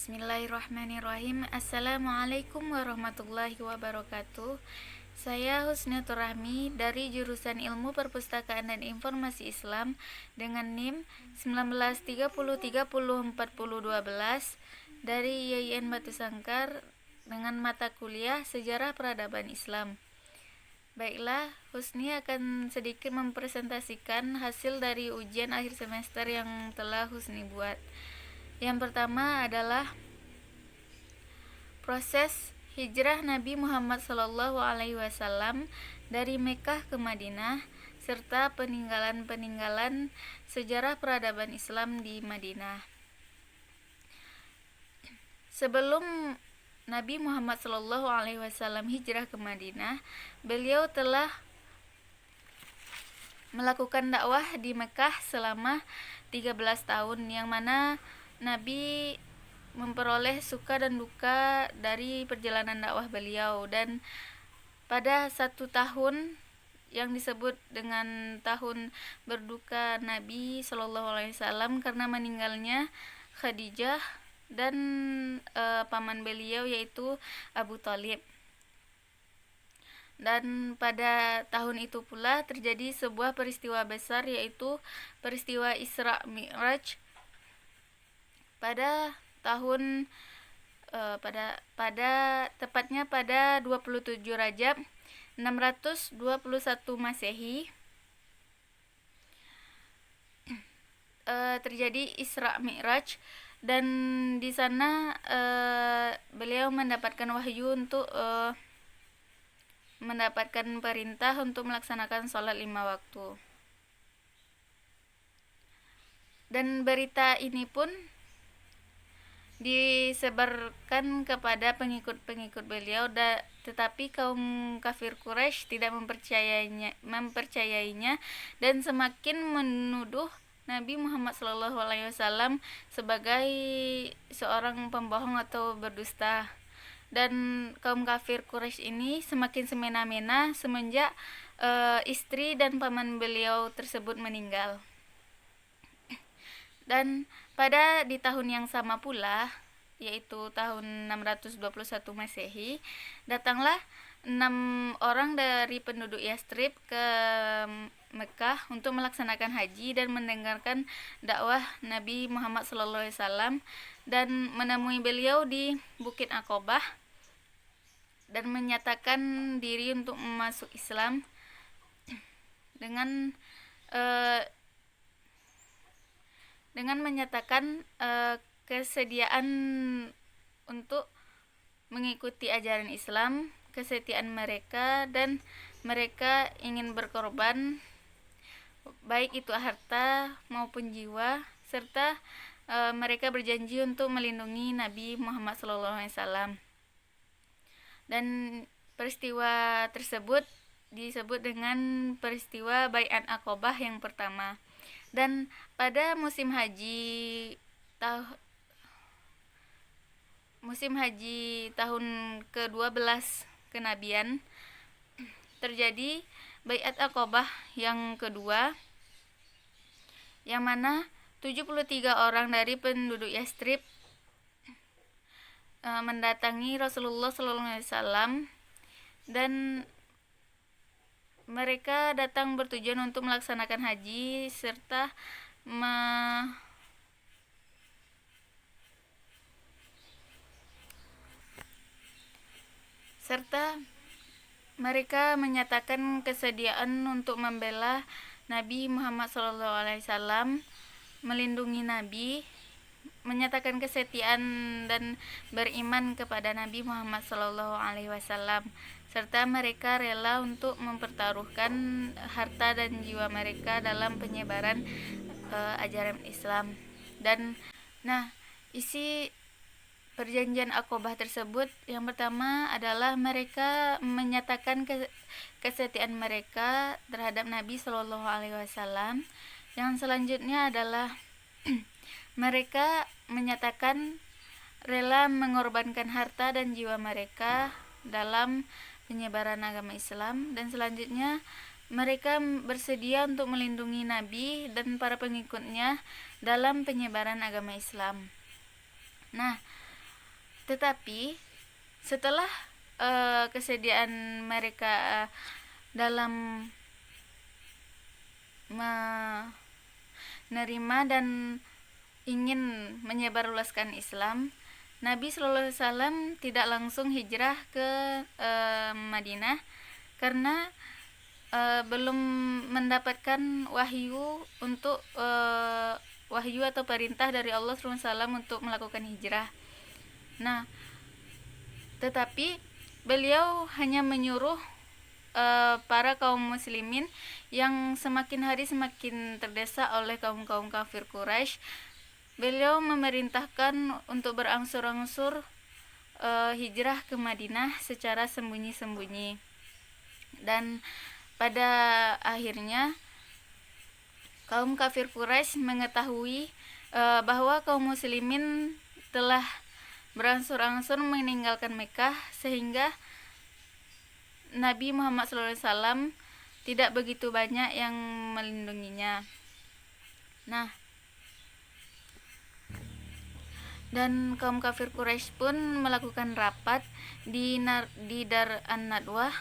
Bismillahirrahmanirrahim. Assalamualaikum warahmatullahi wabarakatuh. Saya Husniatur Rahmi dari jurusan Ilmu Perpustakaan dan Informasi Islam dengan NIM 1930304012 dari YIN Batu Sangkar dengan mata kuliah Sejarah Peradaban Islam. Baiklah, Husni akan sedikit mempresentasikan hasil dari ujian akhir semester yang telah Husni buat. Yang pertama adalah proses hijrah Nabi Muhammad SAW dari Mekkah ke Madinah serta peninggalan-peninggalan sejarah peradaban Islam di Madinah. Sebelum Nabi Muhammad SAW hijrah ke Madinah, beliau telah melakukan dakwah di Mekkah selama 13 tahun, yang mana Nabi memperoleh suka dan duka dari perjalanan dakwah beliau. Dan pada 1 tahun yang disebut dengan tahun berduka Nabi SAW karena meninggalnya Khadijah dan paman beliau yaitu Abu Thalib. Dan pada tahun itu pula terjadi sebuah peristiwa besar, yaitu peristiwa Isra Mi'raj pada tahun tepatnya pada 27 Rajab 621 Masehi. Terjadi Isra Mi'raj, dan di sana beliau mendapatkan wahyu untuk mendapatkan perintah untuk melaksanakan sholat 5 waktu. Dan berita ini pun disebarkan kepada pengikut-pengikut beliau, tetapi kaum kafir Quraisy tidak mempercayainya dan semakin menuduh Nabi Muhammad SAW sebagai seorang pembohong atau berdusta. Dan kaum kafir Quraisy ini semakin semena-mena semenjak istri dan paman beliau tersebut meninggal. Dan di tahun yang sama pula, yaitu tahun 621 Masehi, datanglah 6 orang dari penduduk Yastrib ke Mekah untuk melaksanakan haji dan mendengarkan dakwah Nabi Muhammad SAW, dan menemui beliau di Bukit Aqobah dan menyatakan diri untuk masuk Islam dengan menyatakan kesediaan untuk mengikuti ajaran Islam, kesetiaan mereka, dan mereka ingin berkorban baik itu harta maupun jiwa, serta mereka berjanji untuk melindungi Nabi Muhammad SAW. Dan peristiwa tersebut disebut dengan peristiwa Bai'at Aqobah yang pertama. Dan pada musim haji tahun ke-12 kenabian terjadi Bai'at Aqobah yang kedua, yang mana 73 orang dari penduduk Yastrib mendatangi Rasulullah SAW, dan mereka datang bertujuan untuk melaksanakan haji serta mereka menyatakan kesediaan untuk membela Nabi Muhammad SAW, melindungi Nabi, menyatakan kesetiaan dan beriman kepada Nabi Muhammad SAW, serta mereka rela untuk mempertaruhkan harta dan jiwa mereka dalam penyebaran ajaran Islam. Dan isi perjanjian Aqobah tersebut yang pertama adalah mereka menyatakan kesetiaan mereka terhadap Nabi SAW. Yang selanjutnya adalah mereka menyatakan rela mengorbankan harta dan jiwa mereka dalam penyebaran agama Islam. Dan selanjutnya mereka bersedia untuk melindungi Nabi dan para pengikutnya dalam penyebaran agama Islam. Tetapi setelah kesediaan mereka dalam menerima dan ingin menyebarluaskan Islam, Nabi Shallallahu Alaihi Wasallam tidak langsung hijrah ke Madinah karena belum mendapatkan wahyu untuk wahyu atau perintah dari Allah SWT untuk melakukan hijrah. Nah, tetapi beliau hanya menyuruh para kaum muslimin yang semakin hari semakin terdesak oleh kaum-kaum kafir Quraisy. Beliau memerintahkan untuk berangsur-angsur hijrah ke Madinah secara sembunyi-sembunyi. Dan pada akhirnya kaum kafir Quraisy mengetahui bahwa kaum muslimin telah berangsur-angsur meninggalkan Mekah, sehingga Nabi Muhammad SAW tidak begitu banyak yang melindunginya. Nah, dan kaum kafir Quraisy pun melakukan rapat di Dar an-Nadwah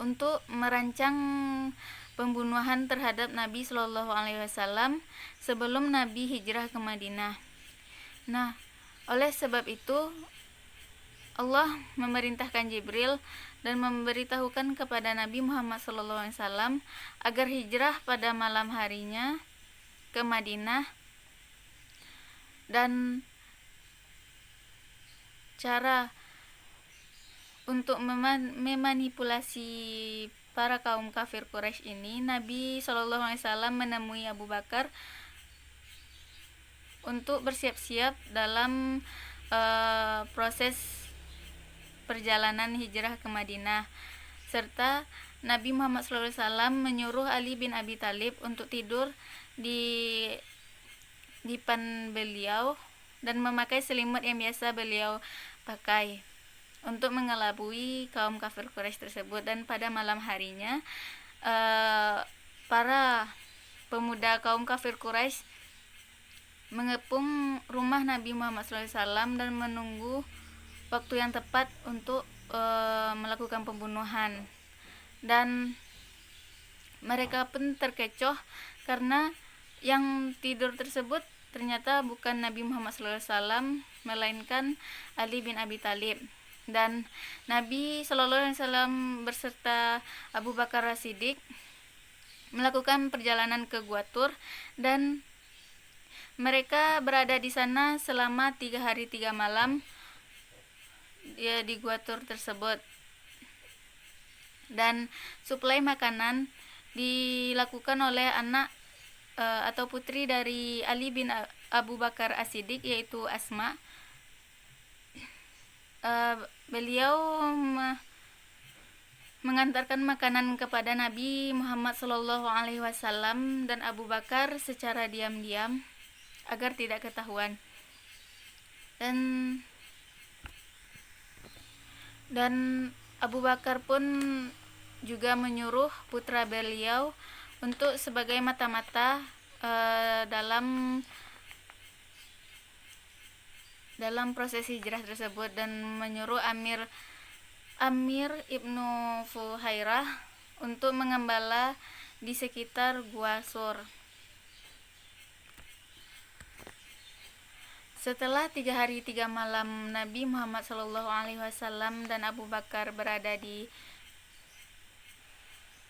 untuk merancang pembunuhan terhadap Nabi Shallallahu Alaihi Wasallam sebelum Nabi hijrah ke Madinah. Nah, oleh sebab itu Allah memerintahkan Jibril dan memberitahukan kepada Nabi Muhammad SAW agar hijrah pada malam harinya ke Madinah, dan cara untuk memanipulasi para kaum kafir Quraisy ini, Nabi SAW menemui Abu Bakar untuk bersiap-siap dalam proses perjalanan hijrah ke Madinah, serta Nabi Muhammad SAW menyuruh Ali bin Abi Thalib untuk tidur di depan beliau dan memakai selimut yang biasa beliau pakai untuk mengelabui kaum kafir Quraisy tersebut. Dan pada malam harinya para pemuda kaum kafir Quraisy mengepung rumah Nabi Muhammad SAW dan menunggu waktu yang tepat untuk melakukan pembunuhan. Dan mereka pun terkecoh karena yang tidur tersebut ternyata bukan Nabi Muhammad SAW, melainkan Ali bin Abi Thalib. Dan Nabi SAW berserta Abu Bakar As-Siddiq melakukan perjalanan ke Gua Tur, dan mereka berada di sana selama 3 hari 3 malam di Gua Tur tersebut. Dan suplai makanan dilakukan oleh anak atau putri dari Ali bin Abu Bakar As-Siddiq, yaitu Asma. Beliau mengantarkan makanan kepada Nabi Muhammad SAW dan Abu Bakar secara diam-diam agar tidak ketahuan. Dan Abu Bakar pun juga menyuruh putra beliau untuk sebagai mata-mata dalam proses hijrah tersebut, dan menyuruh Amir Ibnu Fuhairah untuk mengembala di sekitar Gua Sur. Setelah 3 hari 3 malam Nabi Muhammad SAW dan Abu Bakar berada di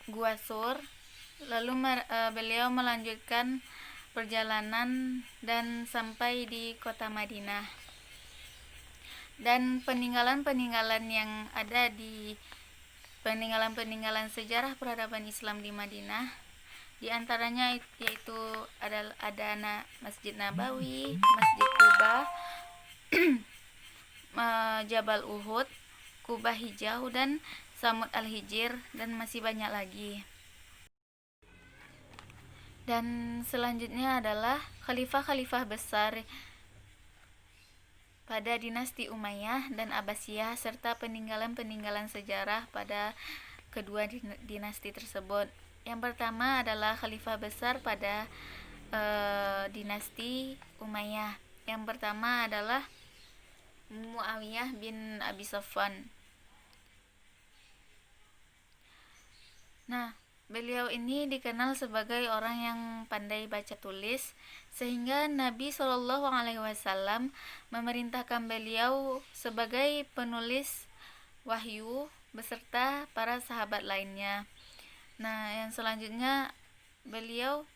Gua Sur, lalu beliau melanjutkan perjalanan dan sampai di kota Madinah. Dan peninggalan-peninggalan yang ada di peninggalan sejarah peradaban Islam di Madinah, di antaranya yaitu ada Masjid Nabawi, Masjid Quba, Jabal Uhud, Kubah Hijau, dan Samud Al-Hijr, dan masih banyak lagi. Dan selanjutnya adalah khalifah-khalifah besar pada dinasti Umayyah dan Abbasiyah, serta peninggalan-peninggalan sejarah pada kedua dinasti tersebut. Yang pertama adalah khalifah besar pada dinasti Umayyah. Yang pertama adalah Muawiyah bin Abi Sufyan. Nah, beliau ini dikenal sebagai orang yang pandai baca tulis, sehingga Nabi Shallallahu Alaihi Wasallam memerintahkan beliau sebagai penulis wahyu beserta para sahabat lainnya. Nah, yang selanjutnya beliau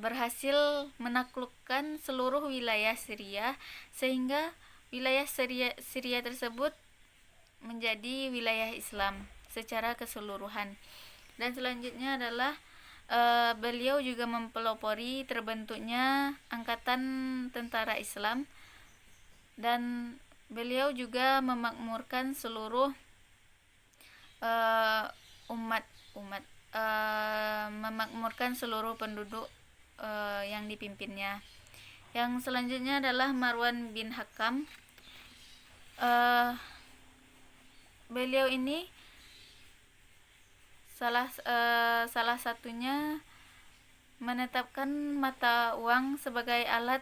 berhasil menaklukkan seluruh wilayah Syria, sehingga wilayah Syria tersebut menjadi wilayah Islam secara keseluruhan. Dan selanjutnya adalah beliau juga mempelopori terbentuknya angkatan tentara Islam, dan beliau juga memakmurkan seluruh umat memakmurkan seluruh penduduk yang dipimpinnya. Yang selanjutnya adalah Marwan bin Hakam. Beliau ini salah satunya menetapkan mata uang sebagai alat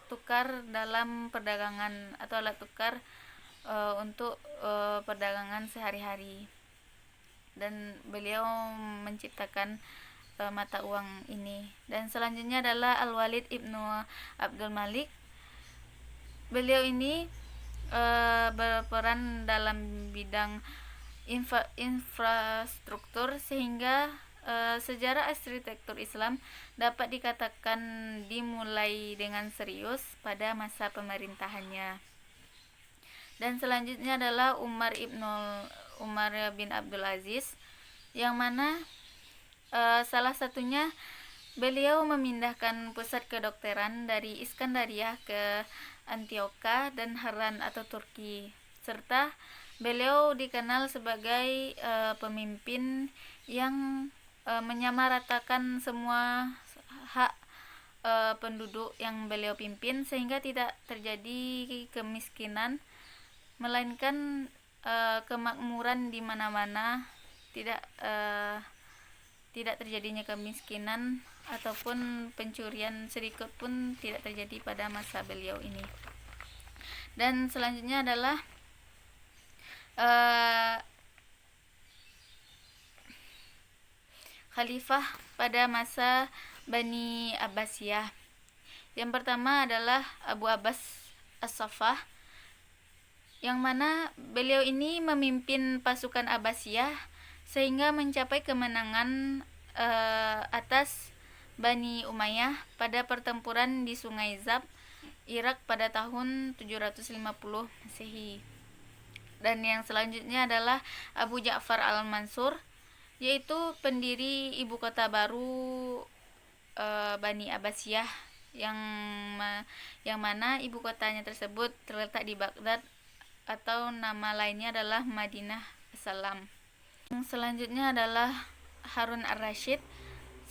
tukar dalam perdagangan atau alat tukar untuk perdagangan sehari-hari, dan beliau menciptakan mata uang ini. Dan selanjutnya adalah Al-Walid ibnu Abdul Malik. Beliau ini berperan dalam bidang infrastruktur, sehingga sejarah arsitektur Islam dapat dikatakan dimulai dengan serius pada masa pemerintahannya. Dan selanjutnya adalah Umar bin Abdul Aziz, yang mana salah satunya beliau memindahkan pusat kedokteran dari Iskandaria ke Antioquia dan Haran atau Turki, serta beliau dikenal sebagai pemimpin yang menyamaratakan semua hak penduduk yang beliau pimpin, sehingga tidak terjadi kemiskinan, melainkan kemakmuran di mana-mana, tidak terjadinya kemiskinan ataupun pencurian sedikit pun tidak terjadi pada masa beliau ini. Dan selanjutnya adalah khalifah pada masa Bani Abbasiyah. Yang pertama adalah Abu Abbas As-Saffah, yang mana beliau ini memimpin pasukan Abbasiyah sehingga mencapai kemenangan atas Bani Umayyah pada pertempuran di Sungai Zab, Irak pada tahun 750 Masehi. Dan yang selanjutnya adalah Abu Ja'far Al-Mansur, yaitu pendiri ibu kota baru Bani Abbasiyah, yang mana ibu kotanya tersebut terletak di Baghdad, atau nama lainnya adalah Madinah Salam. Yang selanjutnya adalah Harun ar-Rasyid.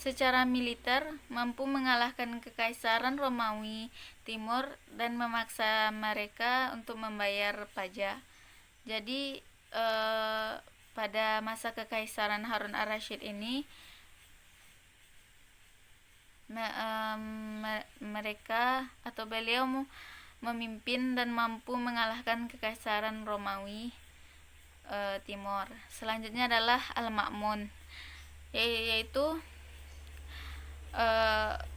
Secara militer mampu mengalahkan Kekaisaran Romawi Timur dan memaksa mereka untuk membayar pajak. Jadi pada masa Kekaisaran Harun ar-Rasyid ini mereka atau beliau memimpin dan mampu mengalahkan Kekaisaran Romawi Timur. Selanjutnya adalah Al-Ma'mun, yaitu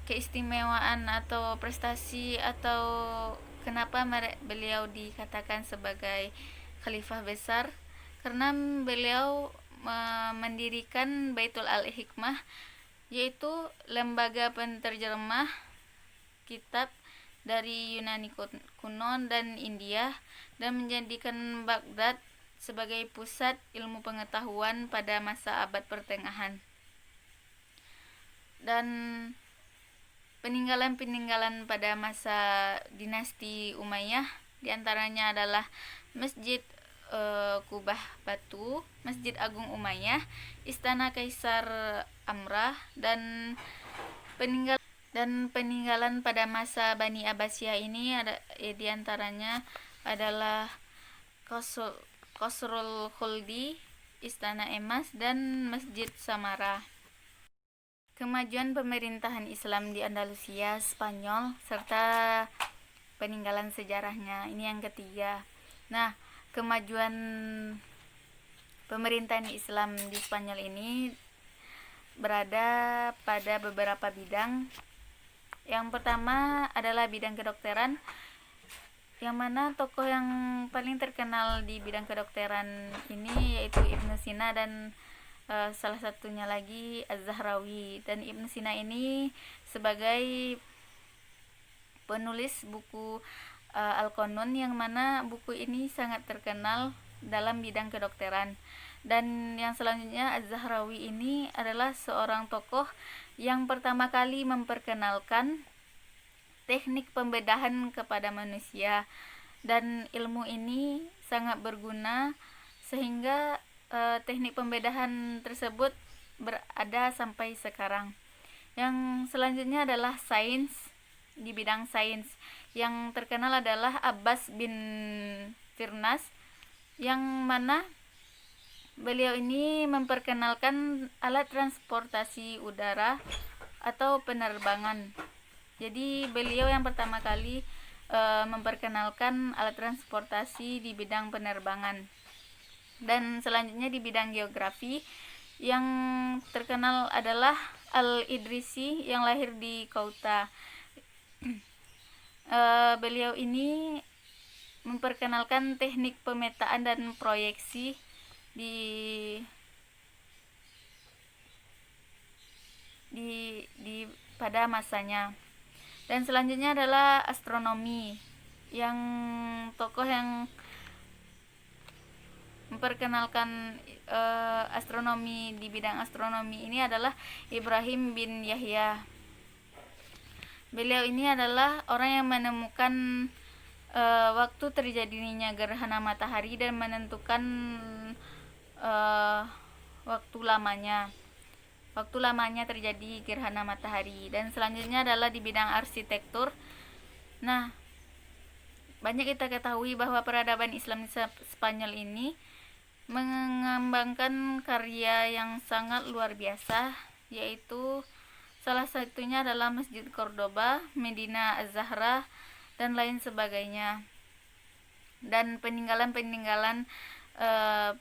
keistimewaan atau prestasi atau kenapa beliau dikatakan sebagai khalifah besar, karena beliau mendirikan Baitul Al-Hikmah, yaitu lembaga penterjemah kitab dari Yunani kuno dan India, dan menjadikan Baghdad sebagai pusat ilmu pengetahuan pada masa abad pertengahan. Dan peninggalan-peninggalan pada masa dinasti Umayyah diantaranya adalah Masjid Kubah Batu, Masjid Agung Umayyah, Istana Kaisar Amrah, dan peninggalan pada masa Bani Abbasiyah ini ada diantaranya adalah Qasrul Khuldi, Istana Emas, dan Masjid Samara. Kemajuan pemerintahan Islam di Andalusia, Spanyol, serta peninggalan sejarahnya. Ini yang ketiga. Nah, kemajuan pemerintahan Islam di Spanyol ini berada pada beberapa bidang. Yang pertama adalah bidang kedokteran, yang mana tokoh yang paling terkenal di bidang kedokteran ini yaitu Ibnu Sina dan salah satunya lagi Az-Zahrawi. Dan Ibnu Sina ini sebagai penulis buku Al-Qanun, yang mana buku ini sangat terkenal dalam bidang kedokteran. Dan yang selanjutnya Az-Zahrawi ini adalah seorang tokoh yang pertama kali memperkenalkan teknik pembedahan kepada manusia, dan ilmu ini sangat berguna sehingga teknik pembedahan tersebut berada sampai sekarang. Yang selanjutnya adalah sains. Di bidang sains yang terkenal adalah Abbas bin Firnas, yang mana beliau ini memperkenalkan alat transportasi udara atau penerbangan. Jadi beliau yang pertama kali memperkenalkan alat transportasi di bidang penerbangan. Dan selanjutnya di bidang geografi yang terkenal adalah Al-Idrisi yang lahir di Ceuta. Beliau ini memperkenalkan teknik pemetaan dan proyeksi pada masanya. Dan selanjutnya adalah astronomi, yang tokoh yang memperkenalkan astronomi di bidang astronomi ini adalah Ibrahim bin Yahya. Beliau ini adalah orang yang menemukan waktu terjadinya gerhana matahari dan menentukan waktu lamanya terjadi gerhana matahari. Dan selanjutnya adalah di bidang arsitektur. Nah, banyak kita ketahui bahwa peradaban Islam di Spanyol ini mengembangkan karya yang sangat luar biasa, yaitu salah satunya adalah Masjid Cordoba, Medina Az-Zahra, dan lain sebagainya. Dan peninggalan-peninggalan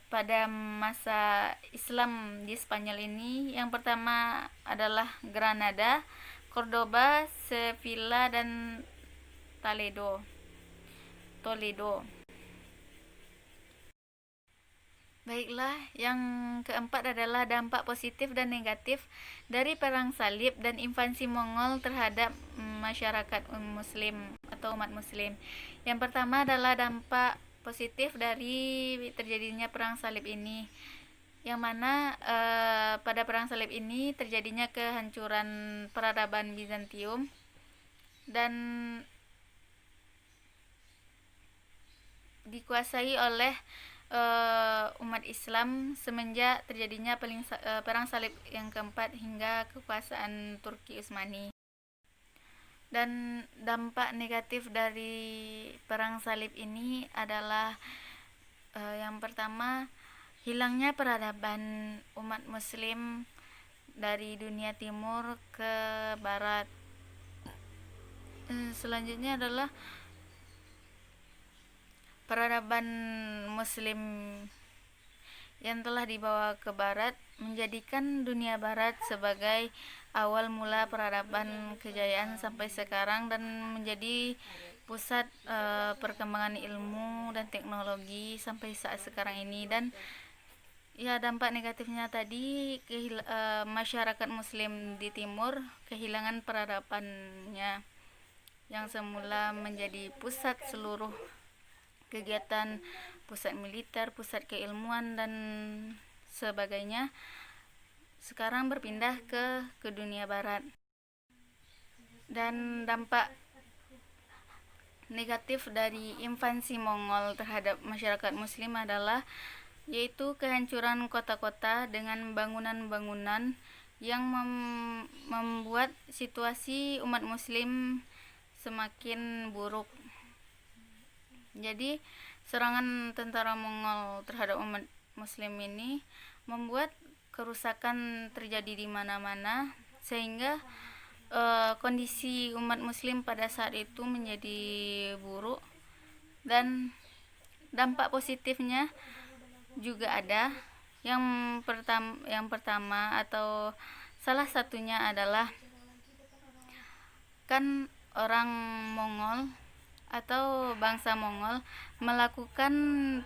pada masa Islam di Spanyol ini, yang pertama adalah Granada, Cordoba, Sevilla, dan Toledo. Baiklah, yang keempat adalah dampak positif dan negatif dari perang salib dan invasi Mongol terhadap masyarakat muslim atau umat muslim. Yang pertama adalah dampak positif dari terjadinya perang salib ini, yang mana pada perang salib ini terjadinya kehancuran peradaban Bizantium dan dikuasai oleh umat Islam semenjak terjadinya perang salib yang keempat hingga kekuasaan Turki Utsmani. Dan dampak negatif dari perang salib ini adalah yang pertama, hilangnya peradaban umat muslim dari dunia timur ke barat. Selanjutnya adalah peradaban muslim yang telah dibawa ke barat menjadikan dunia barat sebagai awal mula peradaban kejayaan sampai sekarang, dan menjadi pusat perkembangan ilmu dan teknologi sampai saat sekarang ini. Dan ya, dampak negatifnya tadi masyarakat muslim di timur kehilangan peradabannya yang semula menjadi pusat seluruh kegiatan, pusat militer, pusat keilmuan, dan sebagainya, sekarang berpindah ke dunia barat. Dan dampak negatif dari invasi Mongol terhadap masyarakat muslim adalah yaitu kehancuran kota-kota dengan bangunan-bangunan yang membuat situasi umat muslim semakin buruk. Jadi serangan tentara Mongol terhadap umat muslim ini membuat kerusakan terjadi di mana-mana, sehingga kondisi umat muslim pada saat itu menjadi buruk, dan dampak positifnya juga ada. Yang pertama atau salah satunya adalah, kan orang Mongol atau bangsa Mongol melakukan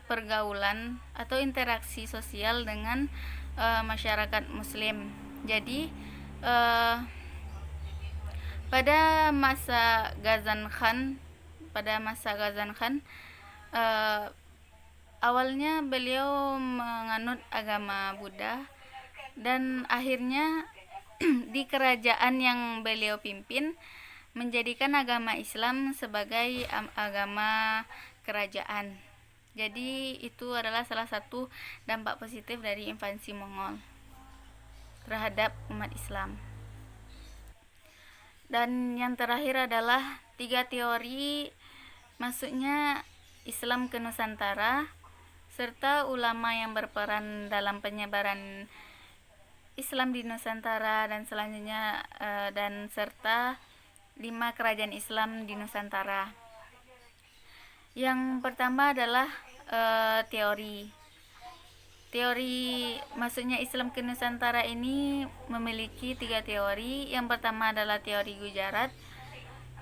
pergaulan atau interaksi sosial dengan masyarakat muslim. Jadi pada masa Ghazan Khan awalnya beliau menganut agama Buddha, dan akhirnya di kerajaan yang beliau pimpin menjadikan agama Islam sebagai agama kerajaan. Jadi itu adalah salah satu dampak positif dari invasi Mongol terhadap umat Islam. Dan yang terakhir adalah 3 teori masuknya Islam ke Nusantara, serta ulama yang berperan dalam penyebaran Islam di Nusantara, dan selanjutnya dan serta 5 kerajaan Islam di Nusantara. Yang pertama adalah teori masuknya Islam ke Nusantara ini memiliki 3 teori. Yang pertama adalah teori Gujarat,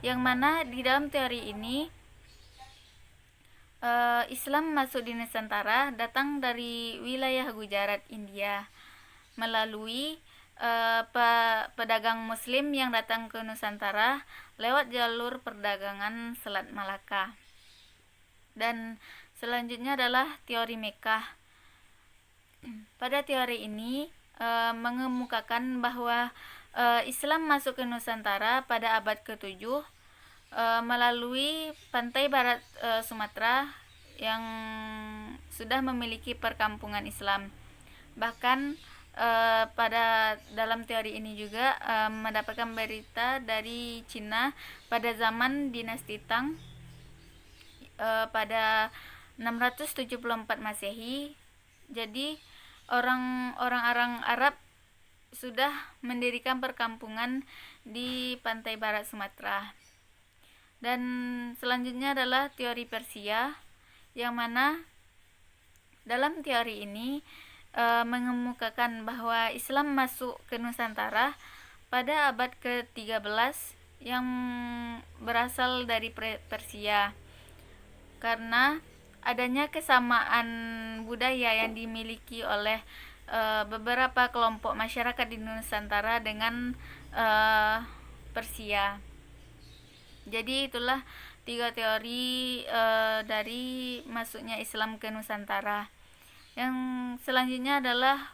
yang mana di dalam teori ini Islam masuk di Nusantara datang dari wilayah Gujarat, India, melalui pedagang muslim yang datang ke Nusantara lewat jalur perdagangan Selat Malaka. Dan selanjutnya adalah teori Mekkah. Pada teori ini mengemukakan bahwa Islam masuk ke Nusantara pada abad ke-7 melalui pantai barat Sumatera yang sudah memiliki perkampungan Islam. Bahkan pada dalam teori ini juga mendapatkan berita dari Cina pada zaman dinasti Tang pada 674 Masehi. Jadi orang Arab sudah mendirikan perkampungan di pantai barat Sumatera. Dan selanjutnya adalah teori Persia, yang mana dalam teori ini mengemukakan bahwa Islam masuk ke Nusantara pada abad ke-13 yang berasal dari Persia, karena adanya kesamaan budaya yang dimiliki oleh beberapa kelompok masyarakat di Nusantara dengan Persia. Jadi itulah 3 teori dari masuknya Islam ke Nusantara. Yang selanjutnya adalah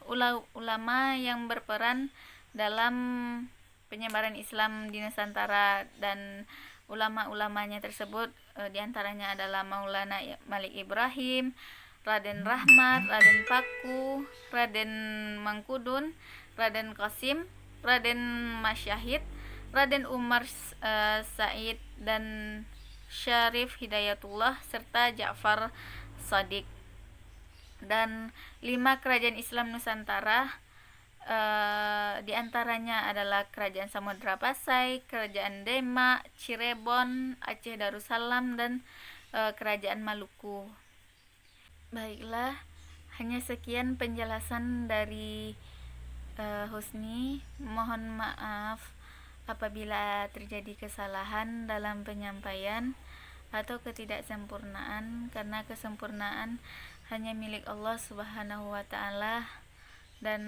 ulama yang berperan dalam penyebaran Islam di Nusantara, dan ulama-ulamanya tersebut diantaranya adalah Maulana Malik Ibrahim, Raden Rahmat, Raden Paku, Raden Mangkudun, Raden Qasim, Raden Masyahid, Raden Umar Said, dan Syarif Hidayatullah, serta Ja'far Shadiq. Dan 5 kerajaan Islam Nusantara diantaranya adalah Kerajaan Samudra Pasai, Kerajaan Demak, Cirebon, Aceh Darussalam, dan Kerajaan Maluku. Baiklah, hanya sekian penjelasan dari Husni. Mohon maaf apabila terjadi kesalahan dalam penyampaian atau ketidaksempurnaan, karena kesempurnaan hanya milik Allah Subhanahu wa Ta'ala, dan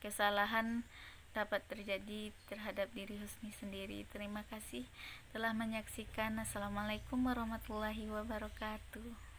kesalahan dapat terjadi terhadap diri Husni sendiri. Terima kasih telah menyaksikan. Assalamualaikum warahmatullahi wabarakatuh.